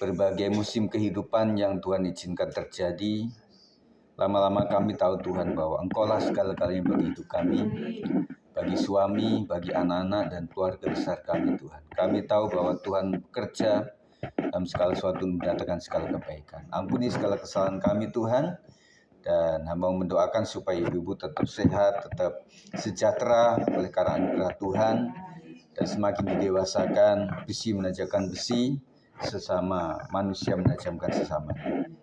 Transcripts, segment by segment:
berbagai musim kehidupan yang Tuhan izinkan terjadi, lama-lama kami tahu Tuhan bahwa Engkau-lah segala-galanya bagi hidup kami, bagi suami, bagi anak-anak dan keluarga besar kami Tuhan. Kami tahu bahwa Tuhan bekerja dalam segala sesuatu mendatangkan segala kebaikan. Ampuni segala kesalahan kami Tuhan, dan hamba mendoakan supaya ibu-ibu tetap sehat, tetap sejahtera oleh karena anugerah Tuhan, dan semakin didewasakan, besi menajamkan besi, sesama manusia menajamkan sesama.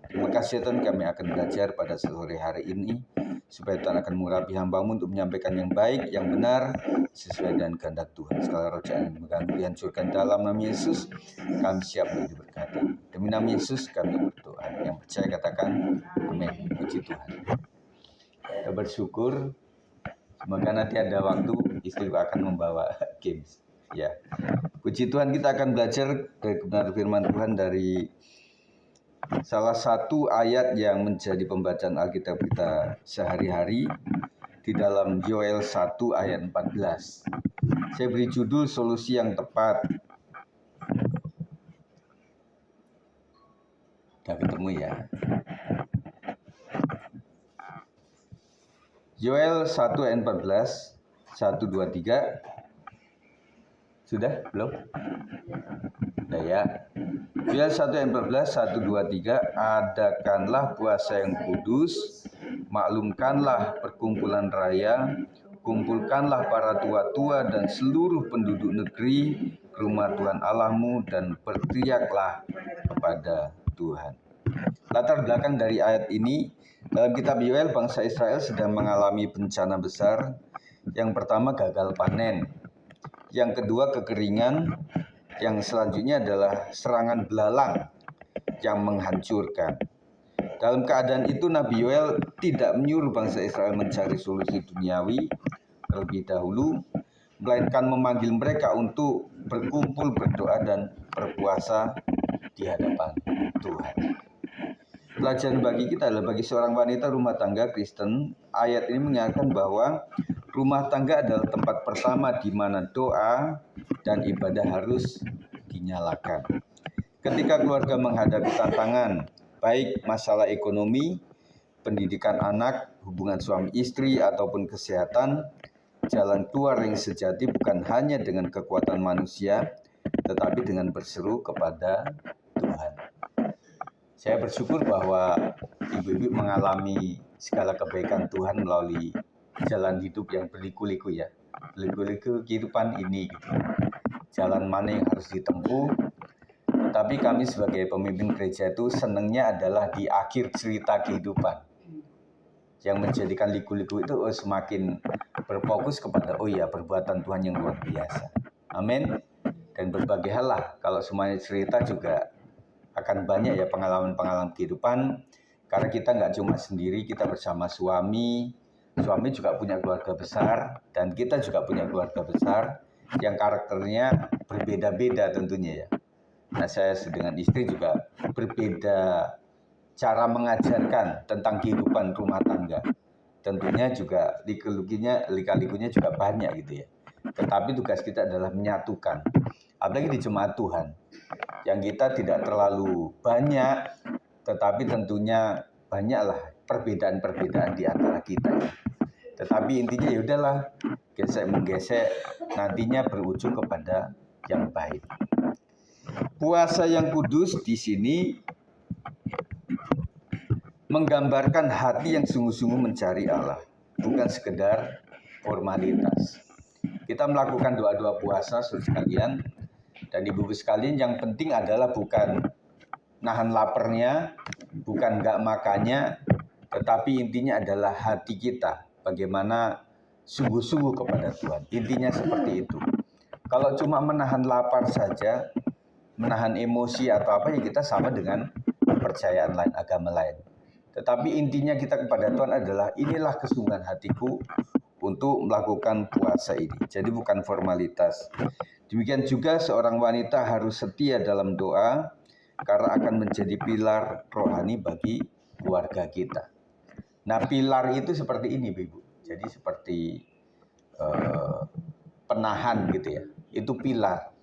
Terima kasih Tuhan, kami akan belajar pada sore hari ini, supaya Tuhan akan mengurapi hamba-Mu untuk menyampaikan yang baik, yang benar, sesuai dengan kehendak Tuhan. Segala roh jahat yang mengganggu dihancurkan dalam nama Yesus, kami siap untuk diberkati. Demi nama Yesus kami berdoa. Yang percaya katakan amin. Puji Tuhan. Kita bersyukur, semoga nanti ada waktu istri akan membawa games. Ya, puji Tuhan, kita akan belajar kebenaran firman Tuhan dari salah satu ayat yang menjadi pembacaan Alkitab kita sehari-hari di dalam Yoel 1 ayat 14. Saya beri judul solusi yang tepat. Sudah ketemu ya? Yoel 1 ayat 14, 1, 2, 3. Sudah? Belum? Sudah ya. Yoel 1 ayat 14, 1, 2, 3. Adakanlah puasa yang kudus, maklumkanlah perkumpulan raya, kumpulkanlah para tua-tua dan seluruh penduduk negeri ke rumah Tuhan Allahmu dan berteriaklah kepada Tuhan. Latar belakang dari ayat ini, dalam kitab Yoel, bangsa Israel sedang mengalami bencana besar. Yang pertama gagal panen, yang kedua kekeringan, yang selanjutnya adalah serangan belalang yang menghancurkan. Dalam keadaan itu Nabi Yoel tidak menyuruh bangsa Israel mencari solusi duniawi terlebih dahulu, melainkan memanggil mereka untuk berkumpul, berdoa dan berpuasa di hadapan Tuhan. Pelajaran bagi kita adalah bagi seorang wanita rumah tangga Kristen, ayat ini mengingatkan bahwa rumah tangga adalah tempat pertama di mana doa dan ibadah harus dinyalakan. Ketika keluarga menghadapi tantangan, baik masalah ekonomi, pendidikan anak, hubungan suami istri, ataupun kesehatan, jalan keluar yang sejati bukan hanya dengan kekuatan manusia, tetapi dengan berseru kepada Tuhan. Saya bersyukur bahwa ibu-ibu mengalami segala kebaikan Tuhan melalui jalan hidup yang berliku-liku ya. Berliku-liku kehidupan ini gitu. Jalan mana yang harus ditempuh. Tapi kami sebagai pemimpin gereja itu senangnya adalah di akhir cerita kehidupan. Yang menjadikan liku-liku itu semakin berfokus kepada perbuatan Tuhan yang luar biasa. Amin. Dan berbagai hal lah. Kalau semuanya cerita juga akan banyak ya pengalaman-pengalaman kehidupan, karena kita nggak cuma sendiri, kita bersama suami juga punya keluarga besar, dan kita juga punya keluarga besar yang karakternya berbeda-beda tentunya ya. Nah, saya dengan istri juga berbeda cara mengajarkan tentang kehidupan rumah tangga. Tentunya juga lika-likunya juga banyak gitu ya. Tetapi tugas kita adalah menyatukan. Apalagi di jemaat Tuhan, yang kita tidak terlalu banyak, tetapi tentunya banyaklah perbedaan-perbedaan di antara kita. Tetapi intinya ya udahlah, gesek-menggesek nantinya berujung kepada yang baik. Puasa yang kudus di sini menggambarkan hati yang sungguh-sungguh mencari Allah, bukan sekedar formalitas. Kita melakukan doa-doa puasa sekalian, dan ibu-ibu sekalian, yang penting adalah bukan nahan laparnya, bukan nggak makannya, tetapi intinya adalah hati kita, bagaimana sungguh-sungguh kepada Tuhan. Intinya seperti itu. Kalau cuma menahan lapar saja, menahan emosi atau apa, ya kita sama dengan kepercayaan lain, agama lain. Tetapi intinya kita kepada Tuhan adalah, inilah kesungguhan hatiku untuk melakukan puasa ini. Jadi bukan formalitas. Demikian juga seorang wanita harus setia dalam doa, karena akan menjadi pilar rohani bagi keluarga kita. Nah, pilar itu seperti ini, Ibu. Jadi seperti penahan gitu ya. Itu pilar.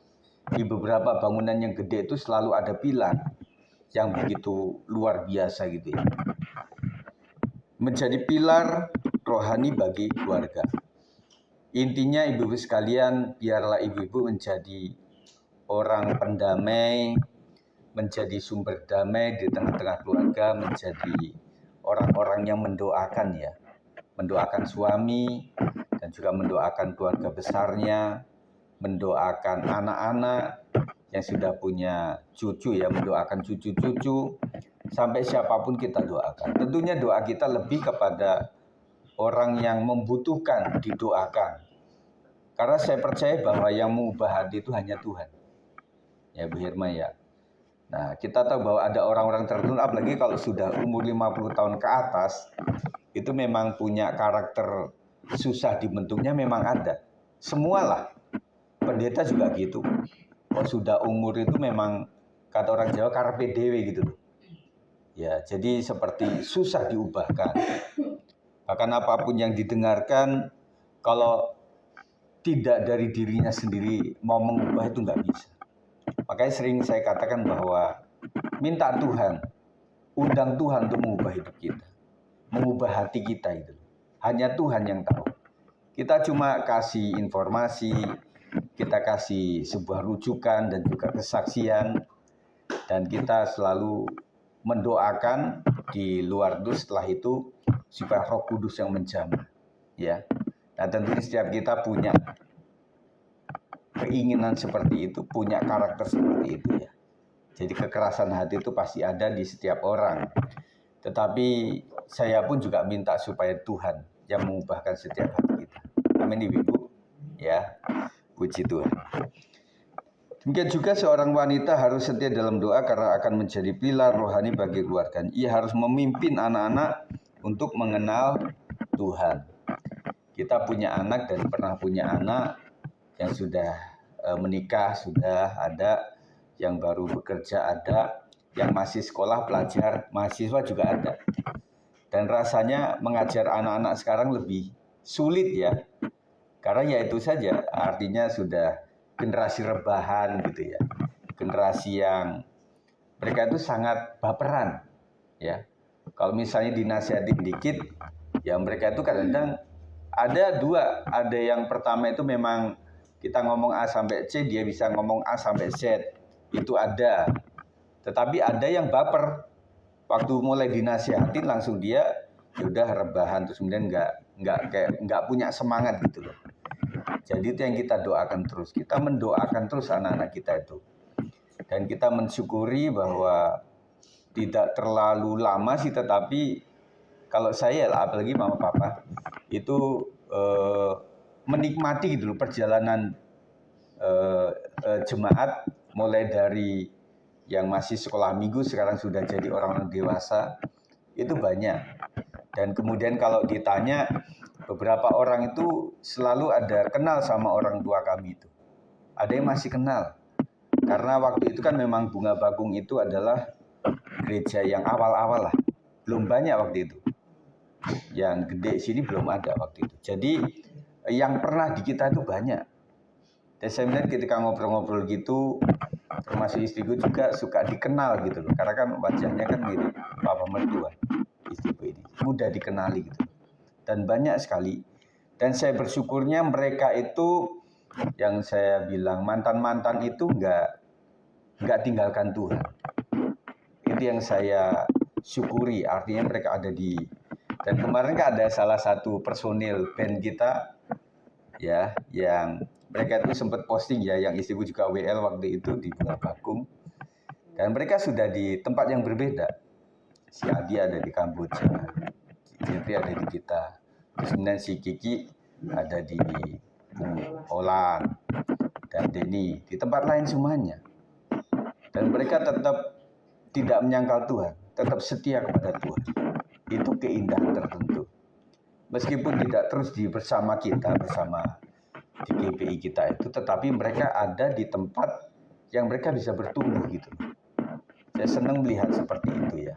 Di beberapa bangunan yang gede itu selalu ada pilar. yang begitu luar biasa gitu ya. Menjadi pilar rohani bagi keluarga. Intinya ibu-ibu sekalian, biarlah ibu-ibu menjadi orang pendamai, menjadi sumber damai di tengah-tengah keluarga, menjadi orang-orang yang mendoakan ya. Mendoakan suami dan juga mendoakan keluarga besarnya, mendoakan anak-anak yang sudah punya cucu ya, mendoakan cucu-cucu, sampai siapapun kita doakan. Tentunya doa kita lebih kepada orang yang membutuhkan didoakan. Karena saya percaya bahwa yang mengubah hati itu hanya Tuhan. Ya Bu Hirma ya. Nah, kita tahu bahwa ada orang-orang tertentu, apalagi kalau sudah umur 50 tahun ke atas, itu memang punya karakter susah dibentuknya, memang ada. Semualah. Pendeta juga gitu. Kalau sudah umur itu memang, kata orang Jawa, karpe dewe gitu. Ya, jadi seperti susah diubahkan. Bahkan apapun yang didengarkan, kalau tidak dari dirinya sendiri mau mengubah itu nggak bisa. Makanya sering saya katakan bahwa minta Tuhan, undang Tuhan untuk mengubah hidup kita, mengubah hati kita itu. Hanya Tuhan yang tahu. Kita cuma kasih informasi, kita kasih sebuah rujukan dan juga kesaksian, dan kita selalu mendoakan di luar itu setelah itu supaya Roh Kudus yang menjamah. Ya. Nah, tentunya setiap kita punya keinginan seperti itu, punya karakter seperti itu ya. Jadi kekerasan hati itu pasti ada di setiap orang. Tetapi saya pun juga minta supaya Tuhan yang mengubahkan setiap hati kita. Amin Ibu. Ya, puji Tuhan. Demikian juga seorang wanita harus setia dalam doa karena akan menjadi pilar rohani bagi keluarga. Ia harus memimpin anak-anak untuk mengenal Tuhan. Kita punya anak dan pernah punya anak yang sudah menikah, sudah ada, yang baru bekerja ada, yang masih sekolah pelajar, mahasiswa juga ada. Dan rasanya mengajar anak-anak sekarang lebih sulit ya. Karena ya itu saja, artinya sudah generasi rebahan gitu ya. Generasi yang mereka itu sangat baperan ya. Kalau misalnya dinasihatin dikit, ya mereka itu kadang-kadang ada dua, ada yang pertama itu memang kita ngomong A sampai C, dia bisa ngomong A sampai Z, itu ada. Tetapi ada yang baper, waktu mulai dinasihatin langsung dia udah rebahan, terus kemudian nggak punya semangat gitu loh. Jadi itu yang kita doakan terus, kita mendoakan terus anak-anak kita itu, dan kita mensyukuri bahwa tidak terlalu lama sih, tetapi kalau saya apalagi mama papa itu menikmati gitu loh perjalanan jemaat, mulai dari yang masih sekolah minggu sekarang sudah jadi orang dewasa, itu banyak. Dan kemudian kalau ditanya, beberapa orang itu selalu ada kenal sama orang tua kami itu. Ada yang masih kenal. Karena waktu itu kan memang Bunga Bakung itu adalah gereja yang awal-awal lah. Belum banyak waktu itu. Yang gede sini belum ada waktu itu. Jadi yang pernah di kita itu banyak. Dan saya melihat ketika ngobrol-ngobrol gitu, termasuk istriku juga suka dikenal gitu loh. Karena kan wajahnya kan mirip papa mertua istriku ini. Mudah dikenali gitu. Dan banyak sekali. Dan saya bersyukurnya mereka itu, yang saya bilang mantan-mantan itu nggak tinggalkan Tuhan. Itu yang saya syukuri. Artinya mereka ada di. Dan kemarin kan ada salah satu personil band kita ya, yang mereka itu sempat posting ya, yang istriku juga WL waktu itu di Bunga Bakung. Dan mereka sudah di tempat yang berbeda. Si Adi ada di Kamboja, si Jeffrey ada di kita, terus kemudian si Kiki ada di Holland, dan Denny di tempat lain semuanya. Dan mereka tetap tidak menyangkal Tuhan, tetap setia kepada Tuhan. Itu keindahan tertentu. Meskipun tidak terus bersama kita, bersama di GPI kita itu, tetapi mereka ada di tempat yang mereka bisa bertumbuh gitu. Saya senang melihat seperti itu ya.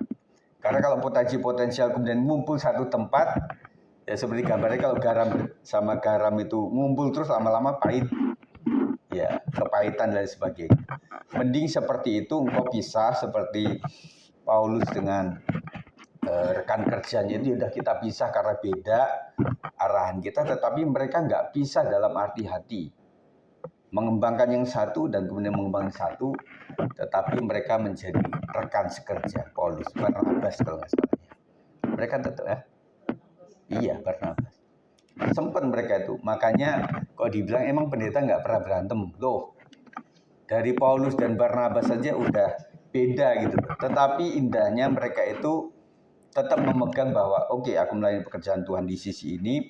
Karena kalau potensial kemudian ngumpul satu tempat, ya seperti gambarnya kalau garam sama garam itu ngumpul terus lama-lama pahit. Ya, kepahitan dan sebagainya. Mending seperti itu engkau pisah seperti Paulus dengan rekan kerjanya itu udah kita pisah karena beda arahan kita, tetapi mereka nggak pisah dalam arti hati. Mengembangkan yang satu dan kemudian mengembangkan satu, tetapi mereka menjadi rekan sekerja. Paulus, Barnabas kalau nggak salah. Mereka tetap iya Barnabas. Sempat mereka itu, makanya kok dibilang emang pendeta nggak pernah berantem loh. Dari Paulus dan Barnabas saja udah beda gitu. Tetapi indahnya mereka itu tetap memegang bahwa oke, aku melayani pekerjaan Tuhan di sisi ini,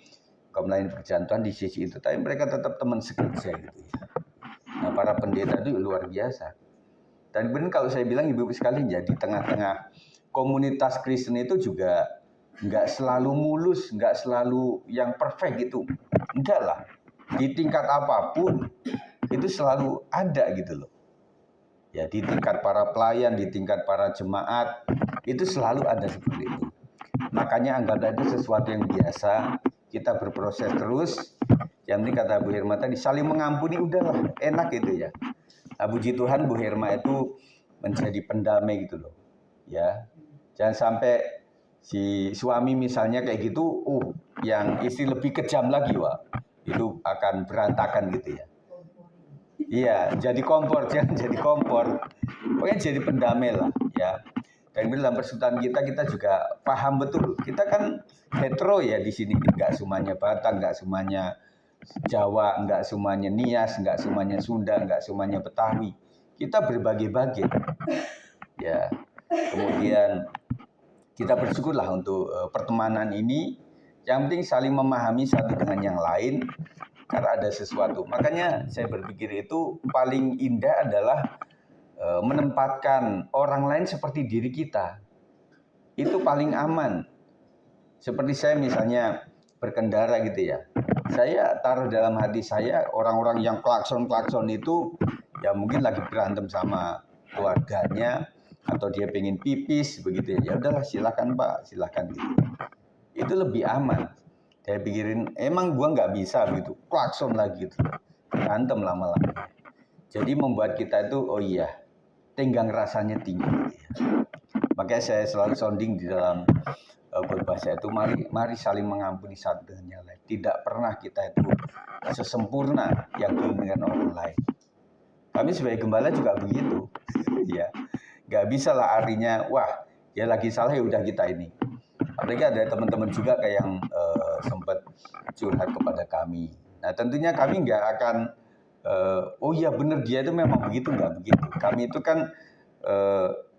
kau melayani pekerjaan Tuhan di sisi itu. Tapi mereka tetap teman sekerja gitu ya. Nah, para pendeta itu luar biasa. Dan benar kalau saya bilang ibu sekalian, jadi tengah-tengah komunitas Kristen itu juga nggak selalu mulus, nggak selalu yang perfect gitu. Enggak lah. Di tingkat apapun itu selalu ada gitu loh. Ya, di tingkat para pelayan, di tingkat para jemaat, itu selalu ada seperti itu. Makanya anggaplah itu sesuatu yang biasa, kita berproses terus. Yang ini kata Bu Herma tadi, saling mengampuni udahlah, enak gitu ya. Nah, puji Tuhan Bu Herma itu menjadi pendamai gitu loh. Ya, jangan sampai si suami misalnya kayak gitu, yang istri lebih kejam lagi, wah, itu akan berantakan gitu ya. Iya, jadi kompor, jangan jadi kompor. Pokoknya jadi pendamai lah, ya. Dan dalam persekutuan kita juga paham betul. Kita kan hetero ya di sini, nggak semuanya Batak, nggak semuanya Jawa, nggak semuanya Nias, nggak semuanya Sunda, nggak semuanya Betawi. Kita berbagai-bagai. Ya, kemudian kita bersyukurlah untuk pertemanan ini. Yang penting saling memahami satu dengan yang lain karena ada sesuatu. Makanya saya berpikir itu paling indah adalah menempatkan orang lain seperti diri kita. Itu paling aman. Seperti saya misalnya berkendara gitu ya. Saya taruh dalam hati saya orang-orang yang klakson-klakson itu ya mungkin lagi berantem sama keluarganya atau dia pengen pipis begitu ya. Ya udahlah silakan Pak, silakan gitu. Itu lebih aman. Saya pikirin emang gua nggak bisa begitu. Klakson lagi gitu. Berantem lama-lama. Jadi membuat kita itu oh iya, tenggang rasanya tinggi. Makanya saya selalu sounding di dalam berbahasa itu mari saling mengampuni satu dengan yang lain. Tidak pernah kita itu sesempurna yang diinginkan orang lain. Kami sebagai gembala juga begitu. Ya, nggak bisa lah artinya wah dia lagi salah ya udah kita ini. Apalagi ada teman-teman juga kayak yang sempat curhat kepada kami. Nah tentunya kami nggak akan oh iya benar dia itu memang begitu, nggak begitu. Kami itu kan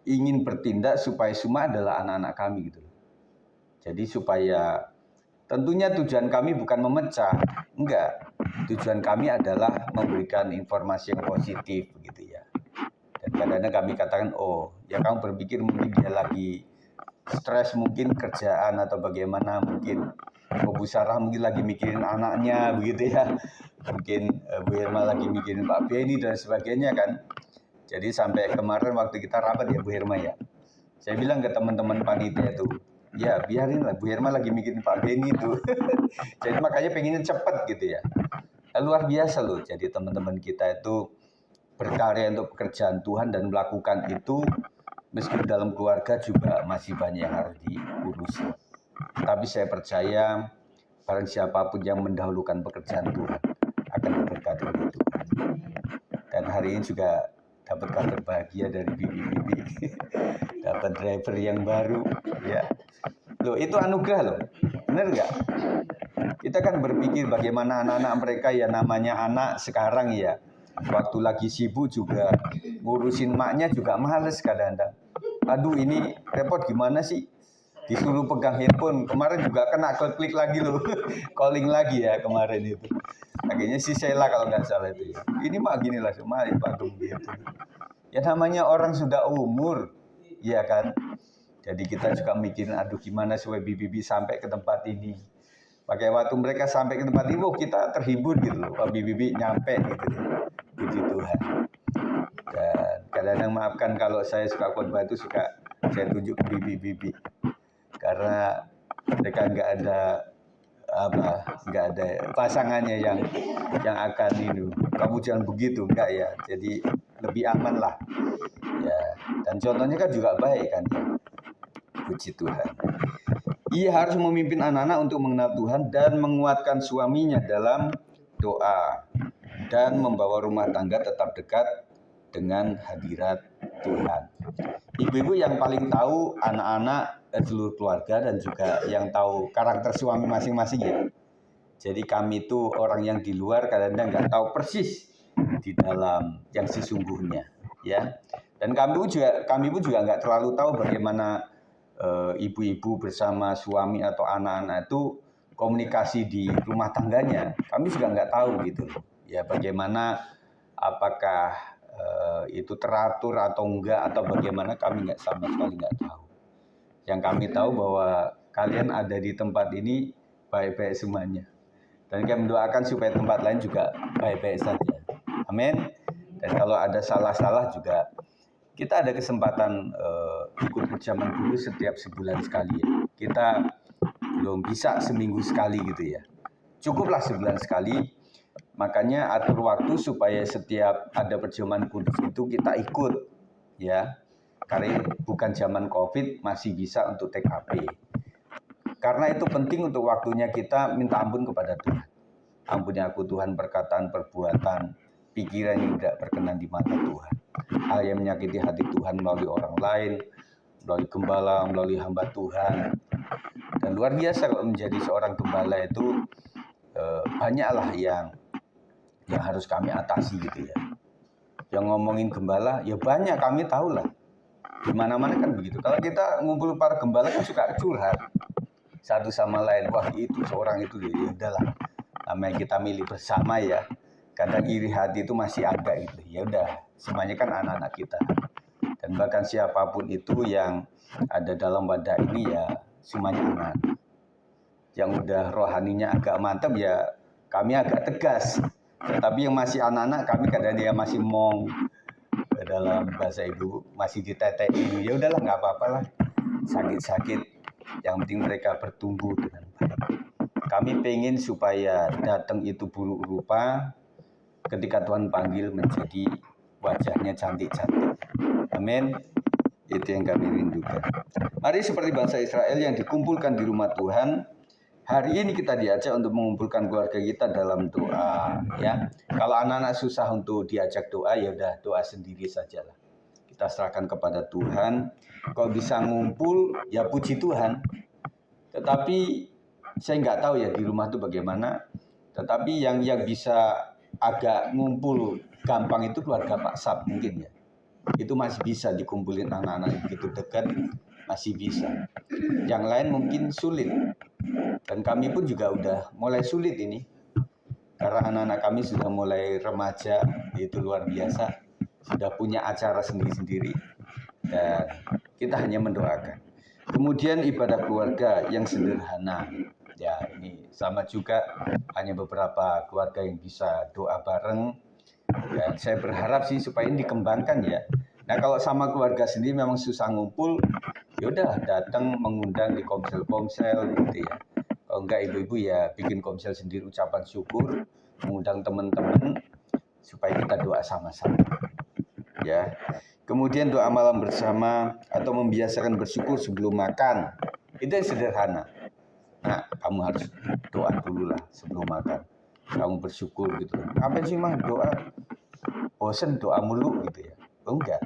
ingin bertindak supaya semua adalah anak-anak kami gitu. Jadi supaya tentunya tujuan kami bukan memecah, enggak. Tujuan kami adalah memberikan informasi yang positif begitu ya. Dan kadang-kadang kami katakan, oh ya kamu berpikir mungkin dia lagi stres mungkin kerjaan atau bagaimana, mungkin Bu Sarah mungkin lagi mikirin anaknya begitu ya. Mungkin Bu Irma lagi mikirin Pak Beni dan sebagainya kan. Jadi sampai kemarin waktu kita rapat ya Bu Irma ya. Saya bilang ke teman-teman panitia itu, ya biarin lah Bu Irma lagi mikirin Pak Beni itu. Jadi makanya pengennya cepet gitu ya. Luar biasa loh. Jadi teman-teman kita itu berkarya untuk pekerjaan Tuhan dan melakukan itu meskipun dalam keluarga juga masih banyak yang harus diurusi. Tapi saya percaya barang siapapun yang mendahulukan pekerjaan Tuhan akan diberkati oleh Tuhan. Dan hari ini juga dapat kabar bahagia dari bibi-bibi. Dapat driver yang baru. Ya. Loh, itu anugerah loh. Benar nggak? Kita kan berpikir bagaimana anak-anak mereka ya namanya anak sekarang ya. Waktu lagi sibuk juga ngurusin maknya juga males kadang-kadang. Aduh ini repot gimana sih? Disuruh pegang handphone. Kemarin juga kena klik lagi loh. Calling lagi ya kemarin itu. Akhirnya si Sheila kalau nggak salah itu. Ini mah gini lah, mari Pak gitu. Ya namanya orang sudah umur. Iya kan? Jadi kita juga mikirin aduh gimana supaya bibi sampai ke tempat ini. Pakai waktu mereka sampai ke tempat ini, kita terhibur gitu loh. Pak bibi nyampe gitu. Puji Tuhan. Dan kadang-kadang maafkan kalau saya suka khotbah itu suka saya tunjuk ke bibi-bibi. Karena mereka nggak ada nggak ada pasangannya yang akan ini. Kamu jangan begitu, enggak ya. Jadi lebih aman lah. Ya, dan contohnya kan juga baik kan. Puji Tuhan. Ia harus memimpin anak-anak untuk mengenal Tuhan dan menguatkan suaminya dalam doa dan membawa rumah tangga tetap dekat dengan hadirat Tuhan. Ibu-ibu yang paling tahu anak-anak seluruh keluarga dan juga yang tahu karakter suami masing-masing ya. Jadi kami itu orang yang di luar kadang-kadang nggak tahu persis di dalam yang sesungguhnya ya. Dan kami pun juga nggak terlalu tahu bagaimana ibu-ibu bersama suami atau anak-anak itu komunikasi di rumah tangganya. Kami juga nggak tahu gitu. Ya bagaimana, apakah itu teratur atau enggak atau bagaimana, kami nggak sama sekali nggak tahu. Yang kami tahu bahwa kalian ada di tempat ini baik-baik semuanya. Dan kami mendoakan supaya tempat lain juga baik-baik saja. Amin. Dan kalau ada salah-salah juga, kita ada kesempatan ikut perjamuan guru setiap sebulan sekali ya. Kita belum bisa seminggu sekali gitu ya. Cukuplah sebulan sekali. Makanya atur waktu supaya setiap ada perjamuan kudus itu kita ikut ya. Karena bukan zaman Covid, masih bisa untuk TKP. Karena itu penting untuk waktunya kita minta ampun kepada Tuhan. Ampuni aku Tuhan perkataan, perbuatan, pikiran yang tidak berkenan di mata Tuhan. Hal yang menyakiti hati Tuhan melalui orang lain, melalui gembala, melalui hamba Tuhan. Dan luar biasa kalau menjadi seorang gembala itu banyaklah yang harus kami atasi gitu ya. Yang ngomongin gembala, ya banyak kami tahu lah. Di mana-mana kan begitu. Kalau kita ngumpul para gembala kan suka curhat satu sama lain. Wah itu seorang itu ya udahlah. Namanya kita milih bersama ya. Kadang iri hati itu masih ada gitu. Ya udah, semuanya kan anak-anak kita. Dan bahkan siapapun itu yang ada dalam wadah ini ya semuanya anak. Yang udah rohaninya agak mantap ya kami agak tegas. Tetapi yang masih anak-anak kami kadang dia masih mong, dalam bahasa ibu masih ditetein. Ya udahlah nggak apa-apa lah. Sakit-sakit. Yang penting mereka bertumbuh dengan baik. Kami pengen supaya datang itu buruk rupa, ketika Tuhan panggil menjadi wajahnya cantik-cantik. Amin. Itu yang kami rindukan. Mari seperti bangsa Israel yang dikumpulkan di rumah Tuhan, hari ini kita diajak untuk mengumpulkan keluarga kita dalam doa. Ya, kalau anak-anak susah untuk diajak doa, ya udah doa sendiri sajalah. Kita serahkan kepada Tuhan. Kalau bisa ngumpul, ya puji Tuhan. Tetapi saya nggak tahu ya di rumah itu bagaimana. Tetapi yang bisa agak ngumpul gampang itu keluarga Pak Sab mungkin ya. Itu masih bisa dikumpulin anak-anak begitu dekat, masih bisa. Yang lain mungkin sulit. Dan kami pun juga udah mulai sulit ini. Karena anak-anak kami sudah mulai remaja, itu luar biasa. Sudah punya acara sendiri-sendiri. Dan kita hanya mendoakan. Kemudian ibadah keluarga yang sederhana. Ya ini sama juga, hanya beberapa keluarga yang bisa doa bareng. Dan saya berharap sih supaya ini dikembangkan ya. Nah kalau sama keluarga sendiri memang susah ngumpul, yaudah datang mengundang di komsel-komsel gitu ya. Kalau enggak ibu-ibu ya bikin komsel sendiri ucapan syukur, mengundang teman-teman supaya kita doa sama-sama. Ya. Kemudian doa malam bersama atau membiasakan bersyukur sebelum makan. Itu yang sederhana. Nah, kamu harus doa dulu lah sebelum makan. Kamu bersyukur gitu. Apa sih mah doa? Bosen doa mulu gitu ya. Oh enggak.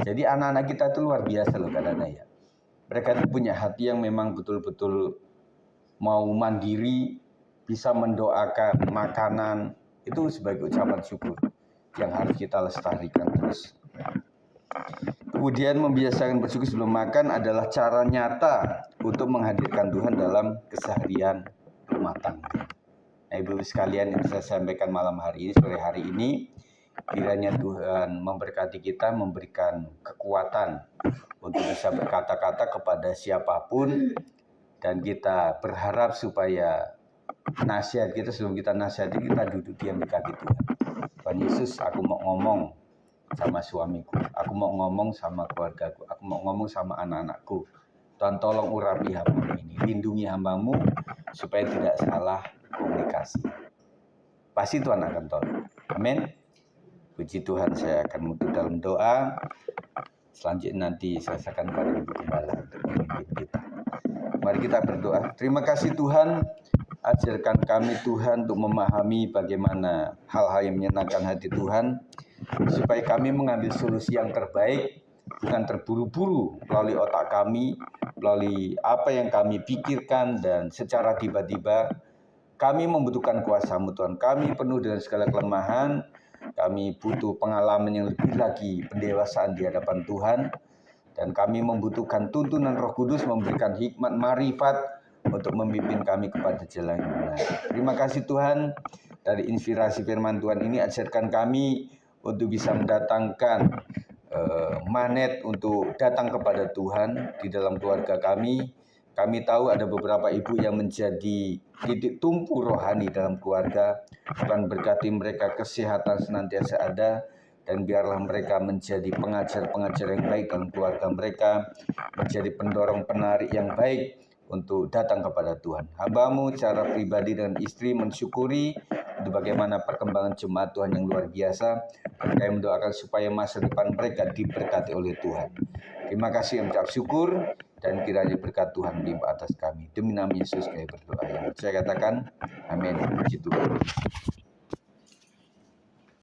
Jadi anak-anak kita itu luar biasa loh kadang-kadang ya. Mereka itu punya hati yang memang betul-betul mau mandiri, bisa mendoakan makanan. Itu sebagai ucapan syukur yang harus kita lestarikan terus. Kemudian membiasakan bersyukur sebelum makan adalah cara nyata untuk menghadirkan Tuhan dalam keseharian rumah tangga. Nah, ibu sekalian yang saya sampaikan malam hari ini, sore hari ini, kiranya Tuhan memberkati kita, memberikan kekuatan untuk bisa berkata-kata kepada siapapun, dan kita berharap supaya nasihat kita sebelum kita nasihati, kita duduk diam di kaki Tuhan. Tuhan Yesus, aku mau ngomong sama suamiku, aku mau ngomong sama keluargaku, aku mau ngomong sama anak-anakku. Tuhan tolong urapi hamba ini, lindungi hambamu supaya tidak salah komunikasi. Pasti Tuhan akan tolong. Amin. Puji Tuhan, saya akan menutup dalam doa. Selanjutnya nanti saya akan pada Ibu Gembala untuk memimpin kita. Mari kita berdoa. Terima kasih Tuhan, ajarkan kami Tuhan untuk memahami bagaimana hal-hal yang menyenangkan hati Tuhan, supaya kami mengambil solusi yang terbaik, bukan terburu-buru melalui otak kami, melalui apa yang kami pikirkan, dan secara tiba-tiba. Kami membutuhkan kuasa-Mu Tuhan. Kami penuh dengan segala kelemahan. Kami butuh pengalaman yang lebih lagi, pendewasaan di hadapan Tuhan. Dan kami membutuhkan tuntunan Roh Kudus memberikan hikmat marifat untuk memimpin kami kepada jalan yang benar. Terima kasih Tuhan, dari inspirasi firman Tuhan ini ajarkan kami untuk bisa mendatangkan magnet untuk datang kepada Tuhan di dalam keluarga kami. Kami tahu ada beberapa ibu yang menjadi titik tumpu rohani dalam keluarga. Tuhan berkati mereka, kesehatan senantiasa ada, dan biarlah mereka menjadi pengajar-pengajar yang baik dalam keluarga mereka, menjadi pendorong penarik yang baik untuk datang kepada Tuhan. Hamba-Mu secara pribadi dan istri mensyukuri untuk bagaimana perkembangan jemaat Tuhan yang luar biasa, dan kami mendoakan supaya masa depan mereka diberkati oleh Tuhan. Terima kasih, mengucap syukur, dan kiranya berkat Tuhan melimpah atas kami. Demi nama Yesus kami berdoa. Yang saya katakan, amin. Puji Tuhan.